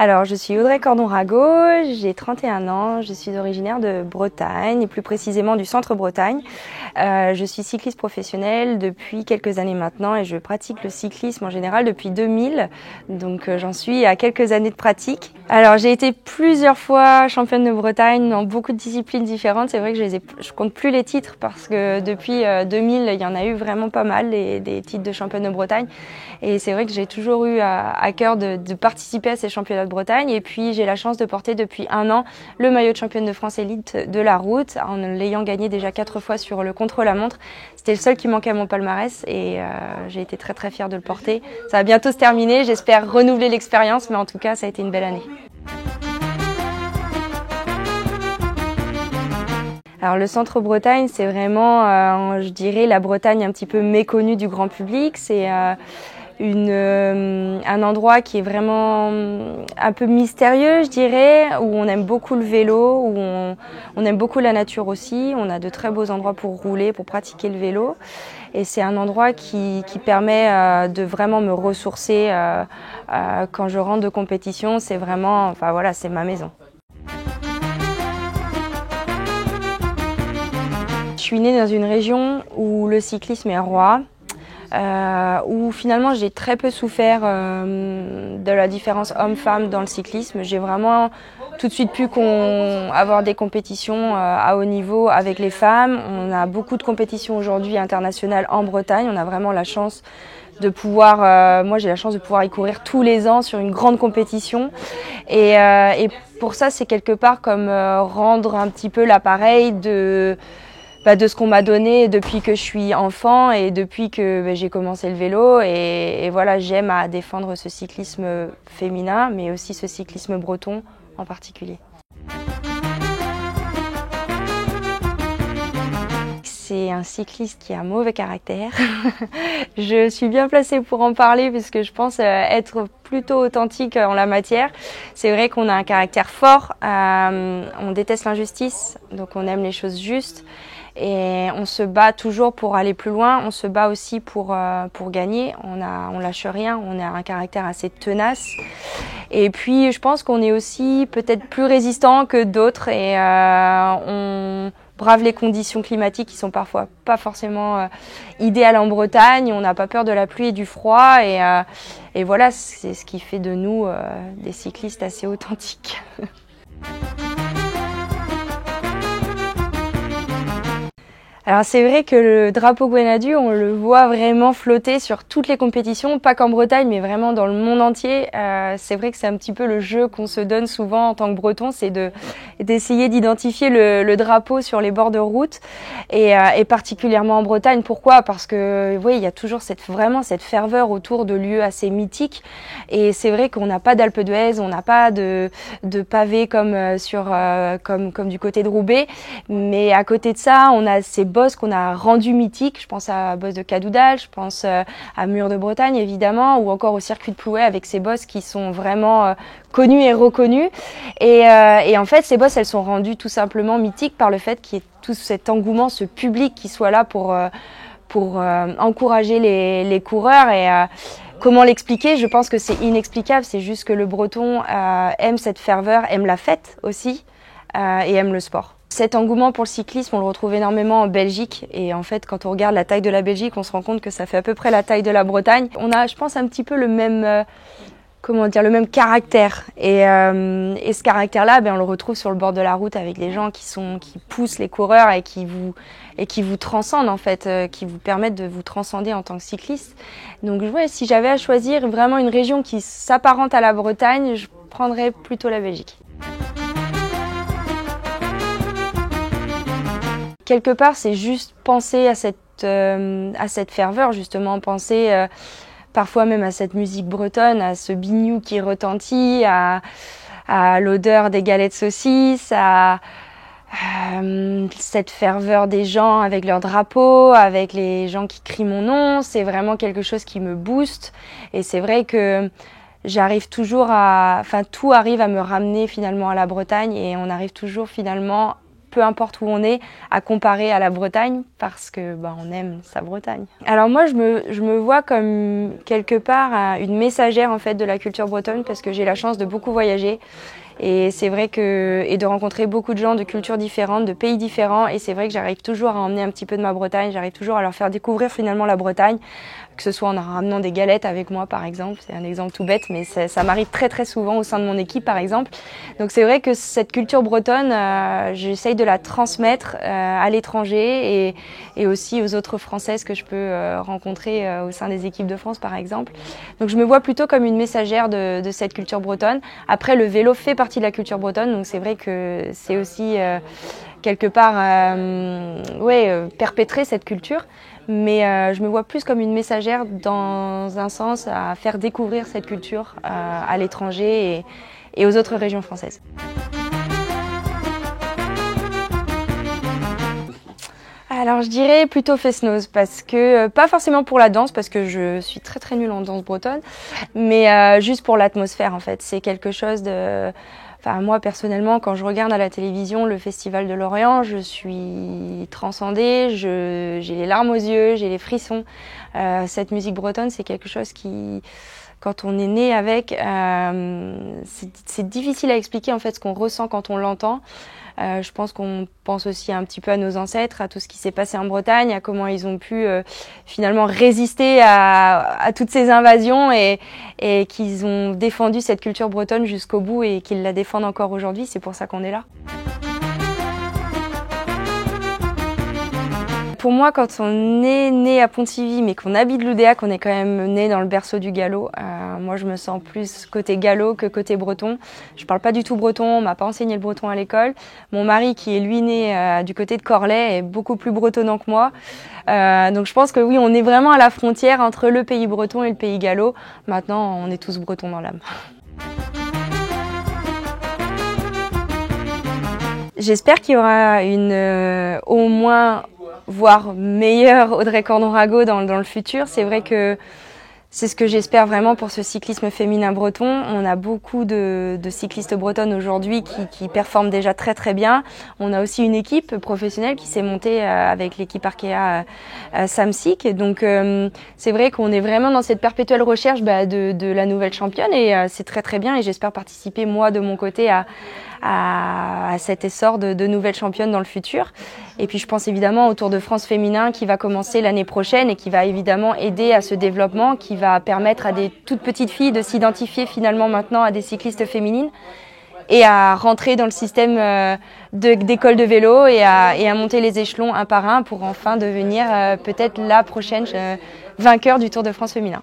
Alors, je suis Audrey Cordon-Ragot, j'ai 31 ans, je suis originaire de Bretagne, et plus précisément du centre Bretagne. Je suis cycliste professionnelle depuis quelques années maintenant et je pratique le cyclisme en général depuis 2000, donc j'en suis à quelques années de pratique. Alors, j'ai été plusieurs fois championne de Bretagne dans beaucoup de disciplines différentes. C'est vrai que je compte plus les titres parce que depuis 2000, il y en a eu vraiment pas mal, des titres de championne de Bretagne. Et c'est vrai que j'ai toujours eu à cœur de participer à ces championnats de Bretagne. Et puis, j'ai la chance de porter depuis 1 an le maillot de championne de France élite de la route, en l'ayant gagné déjà 4 fois sur le contre-la-montre. C'était le seul qui manquait à mon palmarès et j'ai été très très fière de le porter. Ça va bientôt se terminer, j'espère renouveler l'expérience, mais en tout cas, ça a été une belle année. Alors le centre Bretagne, c'est vraiment, je dirais, la Bretagne un petit peu méconnue du grand public. C'est un endroit qui est vraiment un peu mystérieux, je dirais, où on aime beaucoup le vélo, où on aime beaucoup la nature aussi. On a de très beaux endroits pour rouler, pour pratiquer le vélo. Et c'est un endroit qui permet de vraiment me ressourcer quand je rentre de compétition. C'est vraiment, enfin voilà, c'est ma maison. Je suis née dans une région où le cyclisme est roi, où finalement j'ai très peu souffert de la différence homme-femme dans le cyclisme. J'ai vraiment tout de suite pu avoir des compétitions à haut niveau avec les femmes. On a beaucoup de compétitions aujourd'hui internationales en Bretagne. On a vraiment la chance de pouvoir, moi j'ai la chance de pouvoir y courir tous les ans sur une grande compétition. Et pour ça c'est quelque part comme rendre un petit peu l'appareil de ce qu'on m'a donné depuis que je suis enfant et depuis que j'ai commencé le vélo. Et voilà, j'aime à défendre ce cyclisme féminin, mais aussi ce cyclisme breton en particulier. C'est un cycliste qui a un mauvais caractère. Je suis bien placée pour en parler puisque je pense être plutôt authentique en la matière. C'est vrai qu'on a un caractère fort, on déteste l'injustice, donc on aime les choses justes. Et on se bat toujours pour aller plus loin, on se bat aussi pour gagner, on lâche rien, on a un caractère assez tenace. Et puis je pense qu'on est aussi peut-être plus résistant que d'autres et on brave les conditions climatiques qui sont parfois pas forcément idéales en Bretagne, on n'a pas peur de la pluie et du froid et voilà, c'est ce qui fait de nous des cyclistes assez authentiques. Alors c'est vrai que le drapeau Gwenadu, on le voit vraiment flotter sur toutes les compétitions, pas qu'en Bretagne, mais vraiment dans le monde entier. C'est vrai que c'est un petit peu le jeu qu'on se donne souvent en tant que Breton, c'est d'essayer d'identifier le drapeau sur les bords de route, et particulièrement en Bretagne. Pourquoi ? Parce que oui, il y a toujours vraiment cette ferveur autour de lieux assez mythiques, et c'est vrai qu'on n'a pas d'Alpe d'Huez, on n'a pas de pavés comme comme du côté de Roubaix, mais à côté de ça, on a ces bosses qu'on a rendues mythiques. Je pense à Bosse de Cadoudal, je pense à Mur de Bretagne évidemment, ou encore au circuit de Plouay avec ces bosses qui sont vraiment connues et reconnues. Et en fait, ces bosses, elles sont rendues tout simplement mythiques par le fait qu'il y ait tout cet engouement, ce public qui soit là pour encourager les coureurs. Et comment l'expliquer ? Je pense que c'est inexplicable. C'est juste que le Breton aime cette ferveur, aime la fête aussi et aime le sport. Cet engouement pour le cyclisme, on le retrouve énormément en Belgique. Et en fait, quand on regarde la taille de la Belgique, on se rend compte que ça fait à peu près la taille de la Bretagne. On a, je pense, un petit peu le même, le même caractère. Et ce caractère-là, on le retrouve sur le bord de la route avec les gens qui poussent les coureurs et qui vous transcendent en fait, qui vous permettent de vous transcender en tant que cycliste. Donc, si j'avais à choisir vraiment une région qui s'apparente à la Bretagne, je prendrais plutôt la Belgique. Quelque part, c'est juste penser à cette ferveur, justement, penser parfois même à cette musique bretonne, à ce biniou qui retentit, à l'odeur des galettes saucisses, à cette ferveur des gens avec leur drapeau, avec les gens qui crient mon nom. C'est vraiment quelque chose qui me booste. Et c'est vrai que j'arrive toujours tout arrive à me ramener finalement à la Bretagne et on arrive toujours finalement peu importe où on est, à comparer à la Bretagne parce que on aime sa Bretagne. Alors moi, je me vois comme quelque part une messagère en fait de la culture bretonne parce que j'ai la chance de beaucoup voyager. Et c'est vrai et de rencontrer beaucoup de gens de cultures différentes, de pays différents. Et c'est vrai que j'arrive toujours à emmener un petit peu de ma Bretagne. J'arrive toujours à leur faire découvrir finalement la Bretagne, que ce soit en ramenant des galettes avec moi par exemple. C'est un exemple tout bête, mais ça m'arrive très très souvent au sein de mon équipe par exemple. Donc c'est vrai que cette culture bretonne, j'essaye de la transmettre à l'étranger et aussi aux autres Françaises que je peux rencontrer au sein des équipes de France par exemple. Donc je me vois plutôt comme une messagère de cette culture bretonne. Après, le vélo fait partie de la culture bretonne, donc c'est vrai que c'est aussi quelque part perpétrer cette culture, mais je me vois plus comme une messagère dans un sens à faire découvrir cette culture à l'étranger et aux autres régions françaises. Alors je dirais plutôt Fesnoz parce que, pas forcément pour la danse parce que je suis très très nulle en danse bretonne, mais juste pour l'atmosphère en fait. C'est quelque chose de... Enfin moi personnellement quand je regarde à la télévision le Festival de Lorient, je suis transcendée, j'ai les larmes aux yeux, j'ai les frissons. Cette musique bretonne c'est quelque chose qui... Quand on est né avec, c'est difficile à expliquer en fait ce qu'on ressent quand on l'entend. Je pense qu'on pense aussi un petit peu à nos ancêtres, à tout ce qui s'est passé en Bretagne, à comment ils ont pu finalement résister à toutes ces invasions et qu'ils ont défendu cette culture bretonne jusqu'au bout et qu'ils la défendent encore aujourd'hui. C'est pour ça qu'on est là. Pour moi, quand on est né à Pontivy, mais qu'on habite Loudéac, on est quand même né dans le berceau du gallo. Moi, je me sens plus côté gallo que côté breton. Je parle pas du tout breton, on m'a pas enseigné le breton à l'école. Mon mari, qui est lui né du côté de Corlay, est beaucoup plus bretonnant que moi. Donc je pense que oui, on est vraiment à la frontière entre le pays breton et le pays gallo. Maintenant, on est tous bretons dans l'âme. J'espère qu'il y aura au moins voire meilleure Audrey Cordon-Rago dans le futur. C'est vrai que c'est ce que j'espère vraiment pour ce cyclisme féminin breton. On a beaucoup de cyclistes bretonnes aujourd'hui qui performent déjà très très bien. On a aussi une équipe professionnelle qui s'est montée avec l'équipe Arkea Samsic. Donc c'est vrai qu'on est vraiment dans cette perpétuelle recherche de la nouvelle championne et c'est très très bien et j'espère participer moi de mon côté à cet essor de nouvelles championnes dans le futur. Et puis je pense évidemment au Tour de France féminin qui va commencer l'année prochaine et qui va évidemment aider à ce développement, qui va permettre à des toutes petites filles de s'identifier finalement maintenant à des cyclistes féminines et à rentrer dans le système d'école de vélo et à monter les échelons un par un pour enfin devenir peut-être la prochaine vainqueur du Tour de France féminin.